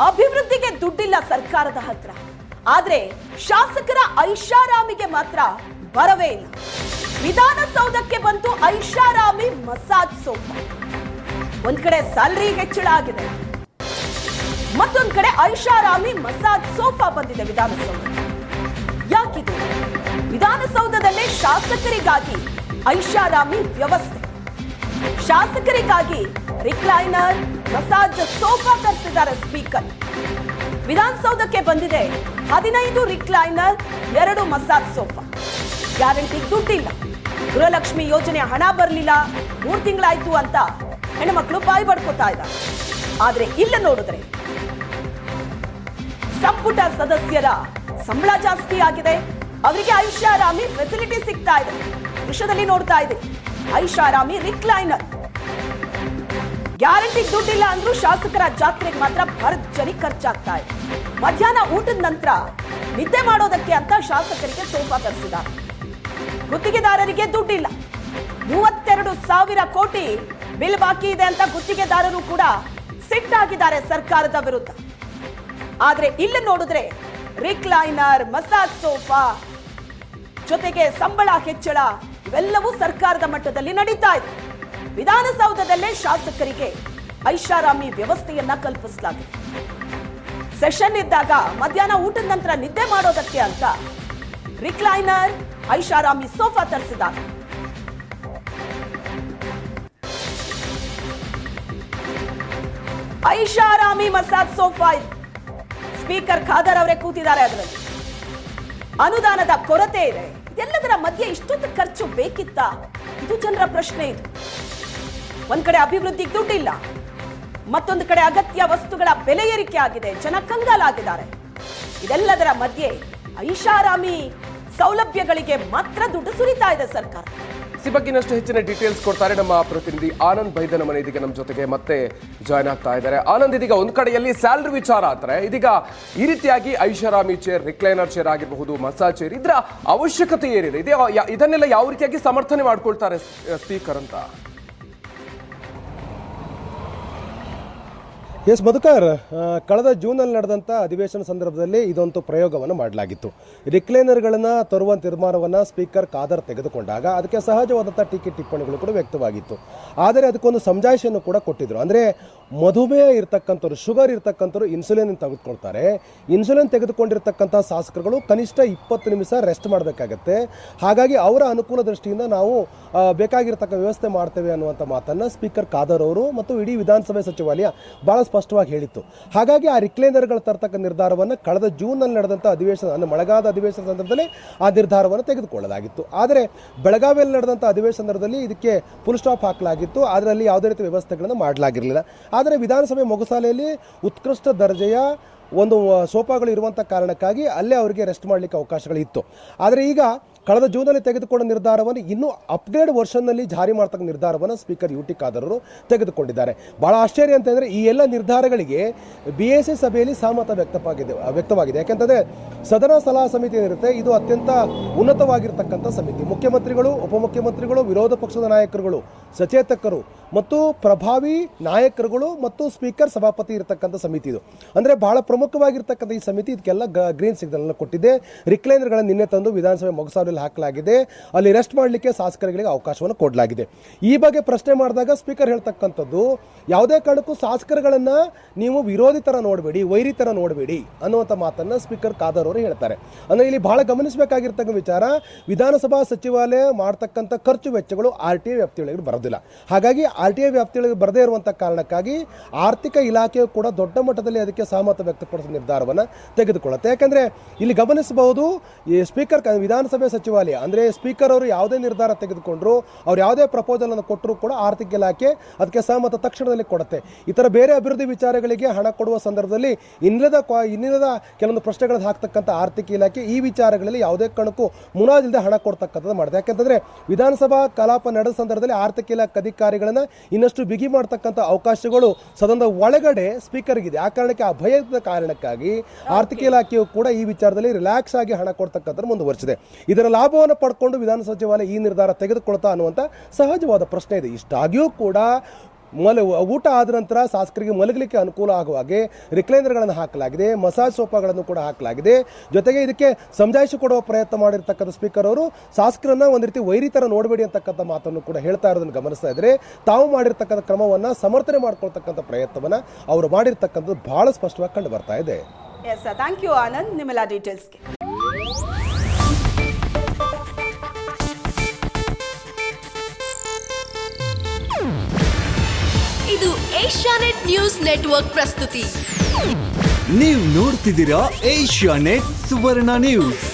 ಅಭಿವೃದ್ಧಿಗೆ ದುಡ್ಡಿಲ್ಲ ಸರ್ಕಾರದ ಹತ್ರ. ಆದ್ರೆ ಶಾಸಕರ ಐಷಾರಾಮಿಗೆ ಮಾತ್ರ ಬರವೇ ಇಲ್ಲ. ವಿಧಾನಸೌಧಕ್ಕೆ ಬಂತು ಐಷಾರಾಮಿ ಮಸಾಜ್ ಸೋಫಾ. ಒಂದ್ ಕಡೆ ಸ್ಯಾಲರಿ ಹೆಚ್ಚಳ ಆಗಿದೆ, ಮತ್ತೊಂದ್ ಕಡೆ ಐಷಾರಾಮಿ ಮಸಾಜ್ ಸೋಫಾ ಬಂದಿದೆ ವಿಧಾನಸೌಧ. ಯಾಕಿದು? ವಿಧಾನಸೌಧದಲ್ಲೇ ಶಾಸಕರಿಗಾಗಿ ಐಷಾರಾಮಿ ವ್ಯವಸ್ಥೆ, ಶಾಸಕರಿಗಾಗಿ ರಿಕ್ಲೈನರ್ ಮಸಾಜ್ ಸೋಫಾ ತರಿಸಿದ್ದಾರೆ ಸ್ಪೀಕರ್. ವಿಧಾನಸೌಧಕ್ಕೆ ಬಂದಿದೆ 15 ರಿಕ್ಲೈನರ್, 2 ಮಸಾಜ್ ಸೋಫಾ. ಗ್ಯಾರಂಟಿ ದುಡ್ಡಿಲ್ಲ, ಗೃಹಲಕ್ಷ್ಮಿ ಯೋಜನೆ ಹಣ ಬರಲಿಲ್ಲ, 3 ತಿಂಗಳಾಯ್ತು ಅಂತ ಹೆಣ್ಮಕ್ಳು ಬಾಯಿ ಬಡ್ಕೋತಾ ಇದ್ದಾರೆ. ಆದ್ರೆ ಇಲ್ಲ ನೋಡಿದ್ರೆ ಸಂಪುಟ ಸದಸ್ಯರ ಸಂಬಳ ಜಾಸ್ತಿ ಆಗಿದೆ, ಅವರಿಗೆ ಐಷಾರಾಮಿ ಫೆಸಿಲಿಟಿ ಸಿಗ್ತಾ ಇದೆ. ವಿಷಯದಲ್ಲಿ ನೋಡ್ತಾ ಇದೆ ಐಷಾರಾಮಿ ರಿಕ್ಲೈನರ್. ಗ್ಯಾರಂಟಿ ದುಡ್ಡಿಲ್ಲ ಅಂದ್ರೂ ಶಾಸಕರ ಜಾತ್ರೆಗೆ ಮಾತ್ರ ಭರ್ಜರಿ ಖರ್ಚಾಗ್ತಾ ಇದೆ. ಮಧ್ಯಾಹ್ನ ಊಟದ ನಂತರ ನಿದ್ದೆ ಮಾಡೋದಕ್ಕೆ ಅಂತ ಶಾಸಕರಿಗೆ ಸೋಫಾ ತರಿಸಿದ್ದಾರೆ. ಗುತ್ತಿಗೆದಾರರಿಗೆ ದುಡ್ಡಿಲ್ಲ, 32,000 ಕೋಟಿ ಬಿಲ್ ಬಾಕಿ ಇದೆ ಅಂತ ಗುತ್ತಿಗೆದಾರರು ಕೂಡ ಸಿಟ್ಟಾಗಿದ್ದಾರೆ ಸರ್ಕಾರದ ವಿರುದ್ಧ. ಆದ್ರೆ ಇಲ್ಲಿ ನೋಡಿದ್ರೆ ರಿಕ್ಲೈನರ್, ಮಸಾಜ್ ಸೋಫಾ ಜೊತೆಗೆ ಸಂಬಳ ಹೆಚ್ಚಳ ಇವೆಲ್ಲವೂ ಸರ್ಕಾರದ ಮಟ್ಟದಲ್ಲಿ ನಡೀತಾ ಇದೆ. ವಿಧಾನಸೌಧದಲ್ಲೇ ಶಾಸಕರಿಗೆ ಐಷಾರಾಮಿ ವ್ಯವಸ್ಥೆಯನ್ನ ಕಲ್ಪಿಸಲಾಗಿದೆ. ಸೆಷನ್ ಇದ್ದಾಗ ಮಧ್ಯಾಹ್ನ ಊಟದ ನಂತರ ನಿದ್ದೆ ಮಾಡೋದಕ್ಕೆ ಅಂತ ರಿಕ್ಲೈನರ್, ಐಷಾರಾಮಿ ಸೋಫಾ ತರಿಸಿದ್ದಾರೆ. ಐಷಾರಾಮಿ ಮಸಾಜ್ ಸೋಫಾ ಸ್ಪೀಕರ್ ಖಾದರ್ ಅವರೇ ಕೂತಿದ್ದಾರೆ. ಅದರಲ್ಲಿ ಅನುದಾನದ ಕೊರತೆ ಇದೆ. ಎಲ್ಲದರ ಮಧ್ಯೆ ಇಷ್ಟೊಂದು ಖರ್ಚು ಬೇಕಿತ್ತಾ? ಇದು ಜನರ ಪ್ರಶ್ನೆ. ಇದು ಒಂದ್ ಕಡೆ ಅಭಿವೃದ್ಧಿಗೆ ದುಡ್ಡಿಲ್ಲ, ಮತ್ತೊಂದು ಕಡೆ ಅಗತ್ಯ ವಸ್ತುಗಳ ಬೆಲೆ ಏರಿಕೆ ಆಗಿದೆ, ಜನ ಕಂಗಾಲಾಗಿದ್ದಾರೆ. ಇದೆಲ್ಲದರ ಮಧ್ಯೆ ಐಷಾರಾಮಿ ಸೌಲಭ್ಯಗಳಿಗೆ ಮಾತ್ರ ದುಡ್ಡು ಸುರಿತಾ ಇದೆ ಸರ್ಕಾರ. ಈ ಬಗ್ಗೆ ಇನ್ನಷ್ಟು ಹೆಚ್ಚಿನ ಡೀಟೇಲ್ಸ್ ಕೊಡ್ತಾರೆ ನಮ್ಮ ಪ್ರತಿನಿಧಿ ಆನಂದ್ ಬೈದನಮನೆ. ಇದೀಗ ನಮ್ಮ ಜೊತೆಗೆ ಮತ್ತೆ ಜಾಯ್ನ್ ಆಗ್ತಾ ಇದ್ದಾರೆ. ಆನಂದ್, ಇದೀಗ ಒಂದ್ ಕಡೆಯಲ್ಲಿ ಸ್ಯಾಲರಿ ವಿಚಾರ ಆದ್ರೆ ಇದೀಗ ಈ ರೀತಿಯಾಗಿ ಐಷಾರಾಮಿ ಚೇರ್, ರಿಕ್ಲೈನರ್ ಚೇರ್ ಆಗಿರಬಹುದು, ಮಸಾಜ್ ಚೇರ್, ಇದರ ಅವಶ್ಯಕತೆ ಏನಿದೆ? ಇದನ್ನೆಲ್ಲ ಯಾವ ರೀತಿಯಾಗಿ ಸಮರ್ಥನೆ ಮಾಡ್ಕೊಳ್ತಾರೆ ಸ್ಪೀಕರ್ ಅಂತ? ಎಸ್ ಮಧುಕರ್, ಕಳೆದ ಜೂನಲ್ಲಿ ನಡೆದಂಥ ಅಧಿವೇಶನ ಸಂದರ್ಭದಲ್ಲಿ ಇದೊಂದು ಪ್ರಯೋಗವನ್ನು ಮಾಡಲಾಗಿತ್ತು. ರಿಕ್ಲೈನರ್ಗಳನ್ನು ತರುವ ತೀರ್ಮಾನವನ್ನು ಸ್ಪೀಕರ್ ಖಾದರ್ ತೆಗೆದುಕೊಂಡಾಗ ಅದಕ್ಕೆ ಸಹಜವಾದಂಥ ಟೀಕೆ ಟಿಪ್ಪಣಿಗಳು ಕೂಡ ವ್ಯಕ್ತವಾಗಿತ್ತು. ಆದರೆ ಅದಕ್ಕೊಂದು ಸಮಜಾಯಿಷಿಯನ್ನು ಕೂಡ ಕೊಟ್ಟಿದ್ರು. ಅಂದರೆ ಮಧುಮೇಹ ಇರ್ತಕ್ಕಂಥವ್ರು, ಶುಗರ್ ಇರ್ತಕ್ಕಂಥವ್ರು ಇನ್ಸುಲಿನ್ ತೆಗೆದುಕೊಳ್ತಾರೆ. ಇನ್ಸುಲಿನ್ ತೆಗೆದುಕೊಂಡಿರ್ತಕ್ಕಂಥ ಶಾಸಕರುಗಳು ಕನಿಷ್ಠ 20 ನಿಮಿಷ ರೆಸ್ಟ್ ಮಾಡಬೇಕಾಗತ್ತೆ. ಹಾಗಾಗಿ ಅವರ ಅನುಕೂಲ ದೃಷ್ಟಿಯಿಂದ ನಾವು ಬೇಕಾಗಿರ್ತಕ್ಕ ವ್ಯವಸ್ಥೆ ಮಾಡ್ತೇವೆ ಅನ್ನುವಂಥ ಮಾತನ್ನು ಸ್ಪೀಕರ್ ಖಾದರ್ ಅವರು ಮತ್ತು ಇಡೀ ವಿಧಾನಸಭೆ ಸಚಿವಾಲಯ ಭಾಳ ಸ್ಪಷ್ಟವಾಗಿ ಹೇಳಿತ್ತು. ಹಾಗಾಗಿ ಆ ರಿಕ್ಲೈನರ್ಗಳು ತರ್ತಕ್ಕ ನಿರ್ಧಾರವನ್ನು ಕಳೆದ ಜೂನ್ನಲ್ಲಿ ನಡೆದಂಥ ಅಧಿವೇಶನ, ಅಂದರೆ ಮಳೆಗಾಲದ ಅಧಿವೇಶನ ಸಂದರ್ಭದಲ್ಲಿ ಆ ನಿರ್ಧಾರವನ್ನು ತೆಗೆದುಕೊಳ್ಳಲಾಗಿತ್ತು. ಆದರೆ ಬೆಳಗಾವಿಯಲ್ಲಿ ನಡೆದಂಥ ಅಧಿವೇಶನ ಸಂದರ್ಭದಲ್ಲಿ ಇದಕ್ಕೆ ಫುಲ್ ಸ್ಟಾಪ್ ಹಾಕಲಾಗಿತ್ತು. ಅದರಲ್ಲಿ ಯಾವುದೇ ರೀತಿ ವ್ಯವಸ್ಥೆಗಳನ್ನು ಮಾಡಲಾಗಿರಲಿಲ್ಲ. ಆದರೆ ವಿಧಾನಸಭೆ ಮೊಗಸಾಲೆಯಲ್ಲಿ ಉತ್ಕೃಷ್ಟ ದರ್ಜೆಯ ಒಂದು ಸೋಫಾಗಳು ಇರುವಂಥ ಕಾರಣಕ್ಕಾಗಿ ಅಲ್ಲೇ ಅವರಿಗೆ ರೆಸ್ಟ್ ಮಾಡಲಿಕ್ಕೆ ಅವಕಾಶಗಳಿತ್ತು. ಆದರೆ ಈಗ ಕಳೆದ ಜೂನಲ್ಲಿ ತೆಗೆದುಕೊಂಡ ನಿರ್ಧಾರವನ್ನು ಇನ್ನೂ ಅಪ್ಗ್ರೇಡ್ ವರ್ಷನ್ನಲ್ಲಿ ಜಾರಿ ಮಾಡ್ತಕ್ಕ ನಿರ್ಧಾರವನ್ನು ಸ್ಪೀಕರ್ ಯು ಟಿ ಖಾದರ್ ಅವರು ತೆಗೆದುಕೊಂಡಿದ್ದಾರೆ. ಭಾಳ ಆಶ್ಚರ್ಯ ಅಂತಂದರೆ ಈ ಎಲ್ಲ ನಿರ್ಧಾರಗಳಿಗೆ BSC ಸಭೆಯಲ್ಲಿ ಸಹಮತ ವ್ಯಕ್ತವಾಗಿದೆ. ಯಾಕೆಂತಂದರೆ ಸದನ ಸಲಹಾ ಸಮಿತಿ ಏನಿರುತ್ತೆ ಇದು ಅತ್ಯಂತ ಉನ್ನತವಾಗಿರ್ತಕ್ಕಂಥ ಸಮಿತಿ. ಮುಖ್ಯಮಂತ್ರಿಗಳು, ಉಪಮುಖ್ಯಮಂತ್ರಿಗಳು, ವಿರೋಧ ಪಕ್ಷದ ನಾಯಕರುಗಳು, ಸಚೇತಕರು ಮತ್ತು ಪ್ರಭಾವಿ ನಾಯಕರುಗಳು ಮತ್ತು ಸ್ಪೀಕರ್ ಸಭಾಪತಿ ಇರತಕ್ಕಂಥ ಸಮಿತಿ ಇದು. ಅಂದರೆ ಬಹಳ ಪ್ರಮುಖವಾಗಿರ್ತಕ್ಕಂಥ ಈ ಸಮಿತಿ ಇದಕ್ಕೆಲ್ಲ ಗ್ರೀನ್ ಸಿಗ್ನಲ್ ಕೊಟ್ಟಿದೆ. ರಿಕ್ಲೈನರ್ಗಳನ್ನು ನಿನ್ನೆ ತಂದು ವಿಧಾನಸಭೆ ಮೊಗಸಾಲೆಯಲ್ಲಿ ಹಾಕಲಾಗಿದೆ. ಅಲ್ಲಿ ರೆಸ್ಟ್ ಮಾಡಲಿಕ್ಕೆ ಶಾಸಕರಿಗೆ ಅವಕಾಶವನ್ನು ಕೊಡಲಾಗಿದೆ. ಈ ಬಗ್ಗೆ ಪ್ರಶ್ನೆ ಮಾಡಿದಾಗ ಸ್ಪೀಕರ್ ಹೇಳ್ತಕ್ಕಂಥದ್ದು, ಯಾವುದೇ ಕಾರಣಕ್ಕೂ ಶಾಸಕರುಗಳನ್ನು ನೀವು ವಿರೋಧಿ ಥರ ನೋಡಬೇಡಿ, ವೈರಿ ಥರ ನೋಡಬೇಡಿ ಅನ್ನುವಂಥ ಮಾತನ್ನು ಸ್ಪೀಕರ್ ಖಾದರ್ ಅವರು ಹೇಳ್ತಾರೆ. ಅಂದರೆ ಇಲ್ಲಿ ಬಹಳ ಗಮನಿಸಬೇಕಾಗಿರ್ತಕ್ಕಂಥ ವಿಚಾರ, ವಿಧಾನಸಭಾ ಸಚಿವಾಲಯ ಮಾಡ್ತಕ್ಕಂಥ ಖರ್ಚು ವೆಚ್ಚಗಳು RTI ವ್ಯಾಪ್ತಿಯೊಳಗೆ ಬರೋದಿಲ್ಲ. ಹಾಗಾಗಿ RTI ವ್ಯಾಪ್ತಿಯೊಳಗೆ ಬರದೇ ಇರುವಂಥ ಕಾರಣಕ್ಕಾಗಿ ಆರ್ಥಿಕ ಇಲಾಖೆಯು ಕೂಡ ದೊಡ್ಡ ಮಟ್ಟದಲ್ಲಿ ಅದಕ್ಕೆ ಸಹಮತ ವ್ಯಕ್ತಪಡಿಸುವ ನಿರ್ಧಾರವನ್ನು ತೆಗೆದುಕೊಳ್ಳುತ್ತೆ. ಯಾಕಂದರೆ ಇಲ್ಲಿ ಗಮನಿಸಬಹುದು, ಈ ಸ್ಪೀಕರ್ ವಿಧಾನಸಭೆ ಸಚಿವಾಲಯ ಅಂದರೆ ಸ್ಪೀಕರ್ ಅವರು ಯಾವುದೇ ನಿರ್ಧಾರ ತೆಗೆದುಕೊಂಡ್ರು, ಅವ್ರು ಯಾವುದೇ ಪ್ರಪೋಸಲ್ ಅನ್ನು ಕೊಟ್ಟರು ಕೂಡ ಆರ್ಥಿಕ ಇಲಾಖೆ ಅದಕ್ಕೆ ಸಹಮತ ತಕ್ಷಣದಲ್ಲಿ ಕೊಡುತ್ತೆ. ಇತರ ಬೇರೆ ಅಭಿವೃದ್ಧಿ ವಿಚಾರಗಳಿಗೆ ಹಣ ಕೊಡುವ ಸಂದರ್ಭದಲ್ಲಿ ಇನ್ನಿಲ್ಲದ ಕೆಲವೊಂದು ಪ್ರಶ್ನೆಗಳನ್ನು ಹಾಕ್ತಕ್ಕಂಥ ಆರ್ಥಿಕ ಇಲಾಖೆ ಈ ವಿಚಾರಗಳಲ್ಲಿ ಯಾವುದೇ ಕಾರಣಕ್ಕೂ ಮುಲಾಜಿಲ್ಲದೆ ಹಣ ಕೊಡ್ತಕ್ಕಂಥದ್ದು ಮಾಡಿದೆ. ಯಾಕೆಂತಂದ್ರೆ ವಿಧಾನಸಭಾ ಕಲಾಪ ನಡೆದ ಸಂದರ್ಭದಲ್ಲಿ ಆರ್ಥಿಕ ಇಲಾಖೆ ಅಧಿಕಾರಿಗಳನ್ನ ಇನ್ನಷ್ಟು ಬಿಗಿ ಮಾಡತಕ್ಕಂಥ ಅವಕಾಶಗಳು ಸದನದ ಒಳಗಡೆ ಸ್ಪೀಕರ್ಗಿದೆ. ಆ ಕಾರಣಕ್ಕೆ ಆ ಭಯದ ಕಾರಣಕ್ಕಾಗಿ ಆರ್ಥಿಕ ಇಲಾಖೆಯು ಕೂಡ ಈ ವಿಚಾರದಲ್ಲಿ ರಿಲ್ಯಾಕ್ಸ್ ಆಗಿ ಹಣ ಕೊಡ್ತಕ್ಕಂಥದ್ದು ಮುಂದುವರಿಸಿದೆ. ಇದರ ಲಾಭವನ್ನು ಪಡ್ಕೊಂಡು ವಿಧಾನ ಸಚಿವಾಲಯ ಈ ನಿರ್ಧಾರ ತೆಗೆದುಕೊಳ್ತಾ ಅನ್ನುವಂಥ ಸಹಜವಾದ ಪ್ರಶ್ನೆ ಇದೆ. ಇಷ್ಟಾಗಿಯೂ ಕೂಡ ಊಟ ಆದ ನಂತರ ಶಾಸಕರಿಗೆ ಮಲಗಲಿಕ್ಕೆ ಅನುಕೂಲ ಆಗುವ ಹಾಗೆ ರಿಕ್ಲೈನರ್ಗಳನ್ನು ಹಾಕಲಾಗಿದೆ, ಮಸಾಜ್ ಸೋಫಾಗಳನ್ನು ಕೂಡ ಹಾಕಲಾಗಿದೆ. ಜೊತೆಗೆ ಇದಕ್ಕೆ ಸಮಜಾಯಿಷಿ ಕೊಡುವ ಪ್ರಯತ್ನ ಮಾಡಿರ್ತಕ್ಕಂಥ ಸ್ಪೀಕರ್ ಅವರು ಶಾಸಕರನ್ನ ಒಂದು ರೀತಿ ವೈರಿ ತರ ನೋಡಬೇಡಿ ಅಂತಕ್ಕಂಥ ಮಾತನ್ನು ಕೂಡ ಹೇಳ್ತಾ ಇರೋದನ್ನು ಗಮನಿಸ್ತಾ ಇದ್ರೆ, ತಾವು ಮಾಡಿರ್ತಕ್ಕಂಥ ಕ್ರಮವನ್ನ ಸಮರ್ಥನೆ ಮಾಡ್ಕೊಳ್ತಕ್ಕಂಥ ಪ್ರಯತ್ನವನ್ನ ಅವರು ಮಾಡಿರ್ತಕ್ಕಂಥದ್ದು ಬಹಳ ಸ್ಪಷ್ಟವಾಗಿ ಕಂಡು ಬರ್ತಾ ಇದೆ. Yes sir, thank you Anand ನಿಮ್ಮೆಲ್ಲ ಡೀಟೇಲ್ಸ್ಗೆ. ಇದು ಏಷ್ಯಾನೆಟ್ ನ್ಯೂಸ್ ನೆಟ್ವರ್ಕ್ ಪ್ರಸ್ತುತಿ. ನೀವು ನೋಡ್ತಿದ್ದೀರಾ ಏಷ್ಯಾನೆಟ್ ಸುವರ್ಣ ನ್ಯೂಸ್.